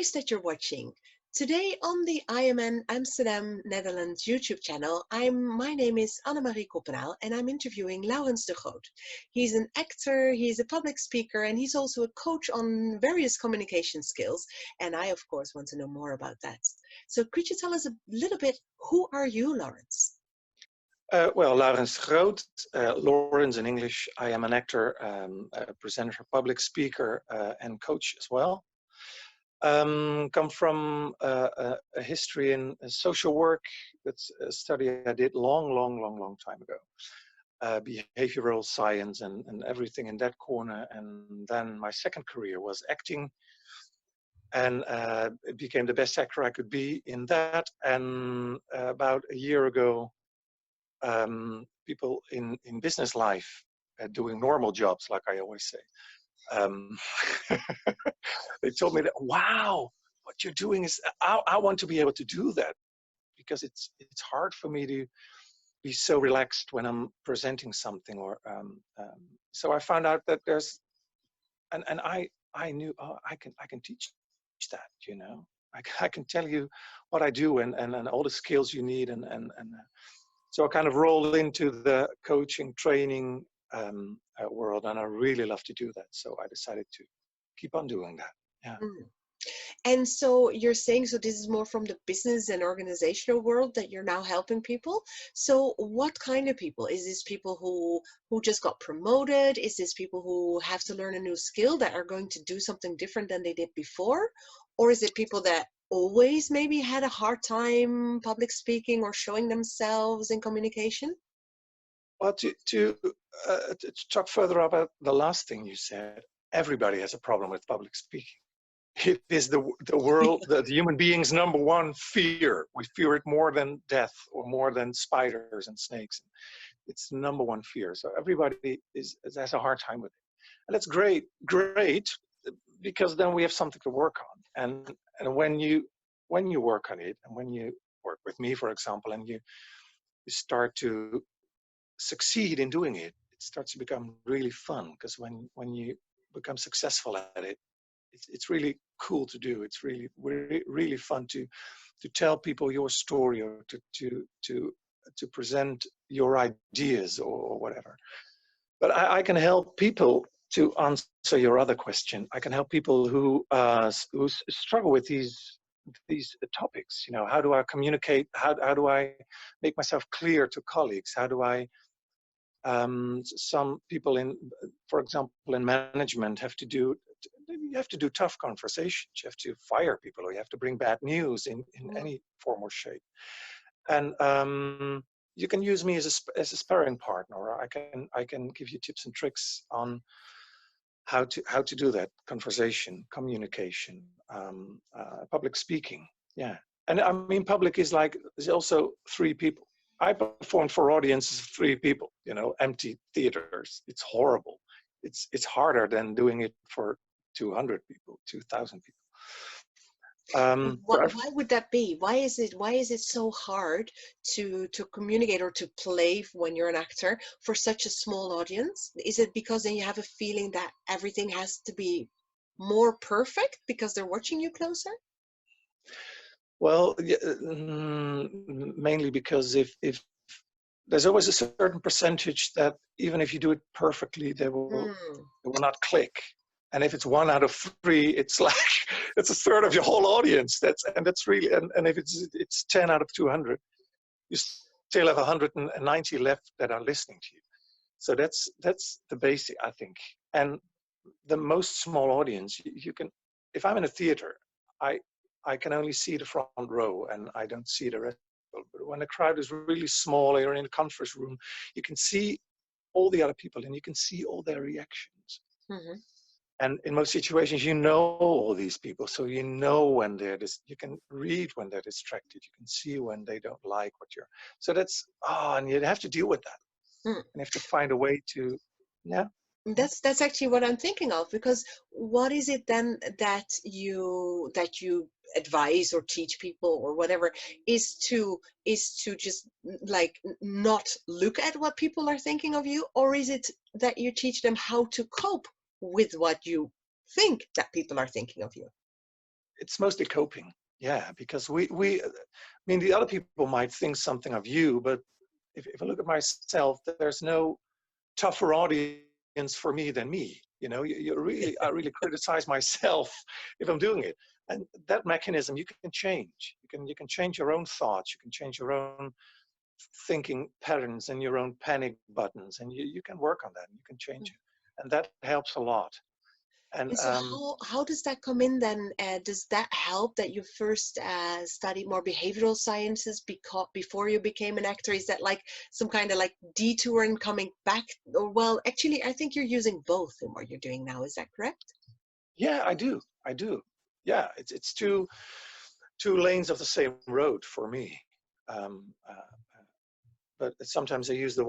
nice that you're watching. Today on the IMN Amsterdam Netherlands YouTube channel, my name is Annemarie Koppenaal and I'm interviewing Laurens de Groot. He's an actor, he's a public speaker, and he's also a coach on various communication skills. And I, of course, want to know more about that. So could you tell us a little bit, who are you, Laurens? Well, Laurens de Groot, Laurens in English. I am an actor, a presenter, public speaker, and coach as well. Come from a history in social work. That's a study I did long time ago. Behavioral science and everything in that corner. And then my second career was acting, and it became the best actor I could be in that. And about a year ago, people in business life doing normal jobs, like I always say, they told me that, wow, what you're doing is, I want to be able to do that, because it's hard for me to be so relaxed when I'm presenting something. Or so I found out that there's, and I knew, oh, I can teach that, you know. I can tell you what I do and all the skills you need, and so I kind of rolled into the coaching, training world, and I really love to do that. So I decided to keep on doing that. Yeah. Mm. And so you're saying, so this is more from the business and organizational world that you're now helping people. So what kind of people? Is this people who just got promoted? Is this people who have to learn a new skill that are going to do something different than they did before? Or is it people that always maybe had a hard time public speaking or showing themselves in communication? Well, to talk further about the last thing you said, everybody has a problem with public speaking. It is the world, the human being's number one fear. We fear it more than death or more than spiders and snakes. It's the number one fear. So everybody has a hard time with it. And that's great, because then we have something to work on. And when you work on it, and when you work with me, for example, and you start to succeed in doing it, it starts to become really fun, because when you become successful at it, it's really cool to do. It's really fun to tell people your story, or to present your ideas or whatever. But I can help people, to answer your other question, I can help people who struggle with these topics. You know, how do I communicate? How do I make myself clear to colleagues? How do I some people for example, in management you have to do tough conversations. You have to fire people, or you have to bring bad news in any form or shape. And you can use me as a sparring partner, or I can give you tips and tricks on how to do that conversation, communication, public speaking. Yeah. And I mean, public is also three people. I performed for audiences of 3 people, you know, empty theaters. It's horrible. It's harder than doing it for 200 people, 2,000 people. Why would that be? Why is it so hard to communicate or to play when you're an actor for such a small audience? Is it because then you have a feeling that everything has to be more perfect because they're watching you closer? Well, mainly because if there's always a certain percentage that even if you do it perfectly, they will not click. And if it's 1 out of 3, it's like it's a third of your whole audience. That's really, and if it's 10 out of 200, you still have 190 left that are listening to you. So that's the basic, I think. And the most small audience, you can, if I'm in a theater, I can only see the front row and I don't see the rest. But when the crowd is really small, you're in a conference room, you can see all the other people and you can see all their reactions. Mm-hmm. And in most situations, you know all these people, so you know when you can read when they're distracted. You can see when they don't like what you're. So that's and you have to deal with that, and you have to find a way to, yeah. That's actually what I'm thinking of, because what is it then that you advise or teach people or whatever is to just like not look at what people are thinking of you, or is it that you teach them how to cope with what you think that people are thinking of you? it's mostly coping. Yeah, because I mean, the other people might think something of you, but if I look at myself, there's no tougher audience for me than me. You know, I really criticize myself if I'm doing it. And that mechanism you can change. You can change your own thoughts. You can change your own thinking patterns and your own panic buttons, and you can work on that. And you can change it, and that helps a lot. And And so how does that come in then? Does that help that you first studied more behavioral sciences because before you became an actor? Is that like some kind of like detour and coming back? Or well, actually, I think you're using both in what you're doing now. Is that correct? yeah, I do. Yeah, it's two lanes of the same road for me. Um, uh, but sometimes I use the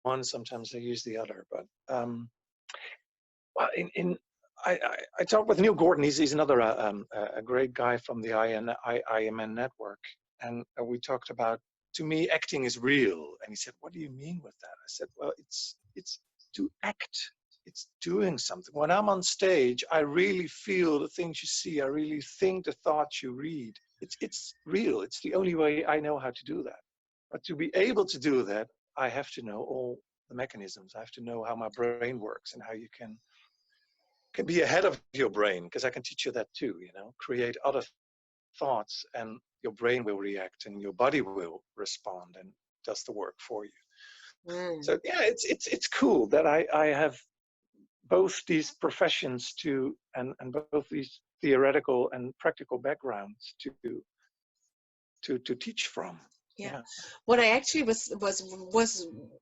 one, sometimes I use the other. But well, I talked with Neil Gordon. He's another a great guy from the IMN network, and we talked about, to me, acting is real. And he said, "What do you mean with that?" I said, "Well, it's to act. It's doing something. When I'm on stage, I really feel the things you see. I really think the thoughts you read. It's real. It's the only way I know how to do that. But to be able to do that, I have to know all the mechanisms. I have to know how my brain works and how you can be ahead of your brain, because I can teach you that too. You know, create other thoughts, and your brain will react, and your body will respond and does the work for you. Mm. So yeah, it's cool that I have both these professions to and both these theoretical and practical backgrounds to teach from. Yeah. Yeah. What I actually was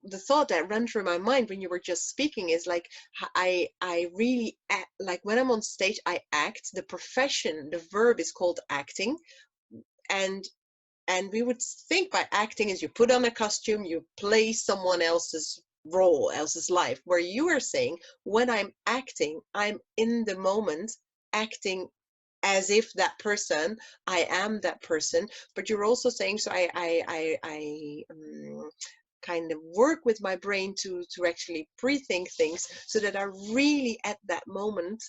the thought that ran through my mind when you were just speaking is like I really act, like when I'm on stage I act. The profession, the verb is called acting, and we would think by acting is you put on a costume, you play someone else's role, else's life. Where you are saying when I'm acting, I'm in the moment acting as if that person, I am that person. But you're also saying, so I kind of work with my brain to actually pre-think things so that I really at that moment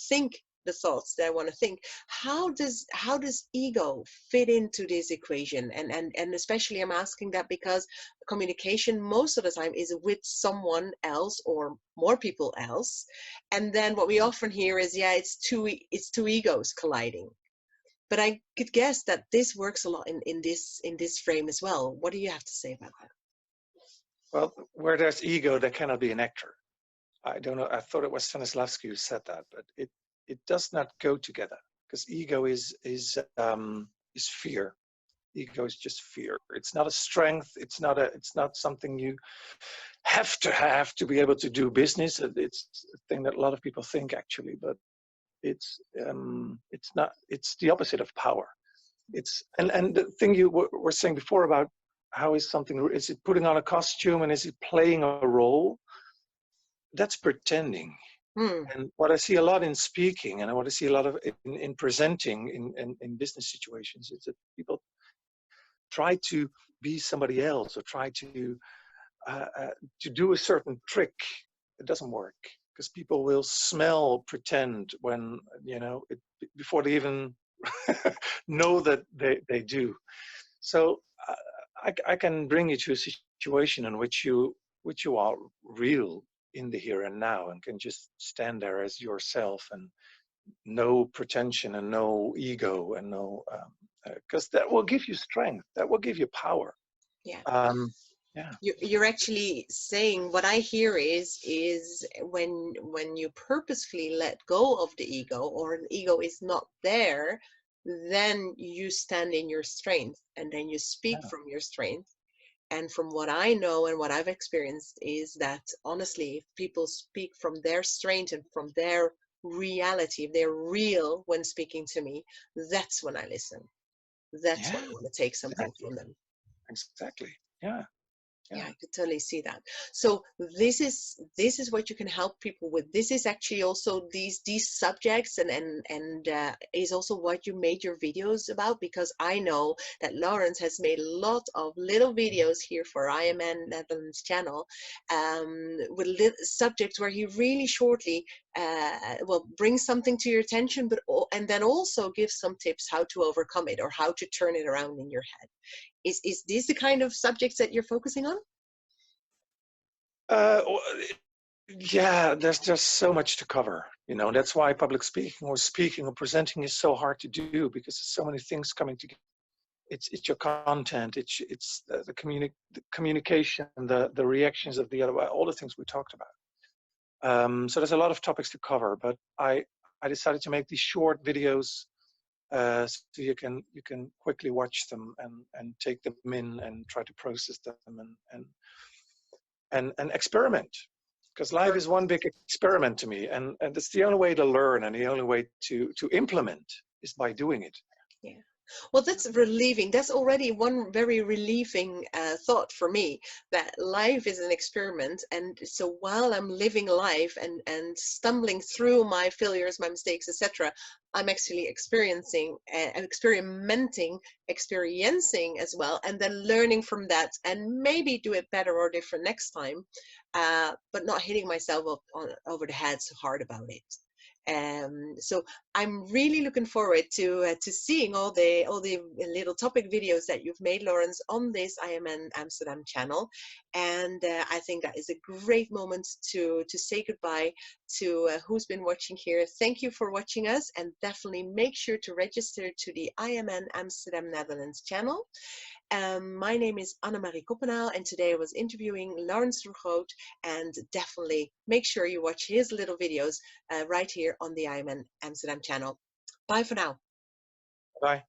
think the thoughts that I want to think. How does ego fit into this equation? And especially I'm asking that because communication most of the time is with someone else or more people else, and then what we often hear is, yeah, it's two egos colliding. But I could guess that this works a lot in this frame as well. What do you have to say about that? Well, where there's ego, there cannot be an actor. I don't know. I thought it was Stanislavski who said that, but it does not go together, because ego is fear. Ego is just fear. It's not a strength. It's not something you have to be able to do business. It's a thing that a lot of people think, actually, but it's not. It's the opposite of power. It's and the thing you were saying before about how is it putting on a costume and is it playing a role? That's pretending. Hmm. And what I see a lot in speaking, and what I see a lot of in presenting in business situations, is that people try to be somebody else or try to do a certain trick. It doesn't work, because people will smell pretend when, before they even know that they do. So I can bring you to a situation in which you are real in the here and now, and can just stand there as yourself, and no pretension and no ego and no, because that will give you strength, that will give you power. Yeah. um, yeah. You're actually saying what I hear is when you purposefully let go of the ego, or an ego is not there, then you stand in your strength and then you speak Yeah. from your strength. And from what I know and what I've experienced is that honestly, if people speak from their strength and from their reality, if they're real when speaking to me, that's when I listen. That's when Yeah, I want to take something exactly. from them. Exactly. Yeah. Yeah, Yeah. I could totally see that. So this is what you can help people with. This is actually also these subjects, and is also what you made your videos about, because I know that Laurens has made a lot of little videos here for IMN Netherlands channel, with subjects where he really shortly well, bring something to your attention, but and then also give some tips how to overcome it or how to turn it around in your head. Is this the kind of subjects that you're focusing on? Well, yeah, there's just so much to cover. You know, that's why public speaking or presenting is so hard to do, because there's so many things coming together. It's your content, it's the communication, the reactions of the other, all the things we talked about. So there's a lot of topics to cover, but I decided to make these short videos, so you can quickly watch them and take them in and try to process them and experiment, because life Sure. is one big experiment to me, and it's the only way to learn, and the only way to implement is by doing it. Yeah. Well, that's relieving. That's already one very relieving thought for me, that life is an experiment. And so while I'm living life and stumbling through my failures, my mistakes, etc., I'm actually experimenting, experiencing as well, and then learning from that and maybe do it better or different next time, but not hitting myself over the head so hard about it. So I'm really looking forward to seeing all the little topic videos that you've made, Laurens, on this I Am in Amsterdam channel, and I think that is a great moment to say goodbye to who's been watching here. Thank you for watching us, and definitely make sure to register to the I Am in Amsterdam Netherlands channel. My name is Annemarie Koppenaal, and today I was interviewing Laurens de Groot, and definitely make sure you watch his little videos right here on the I Am in Amsterdam channel. Bye for now. Bye.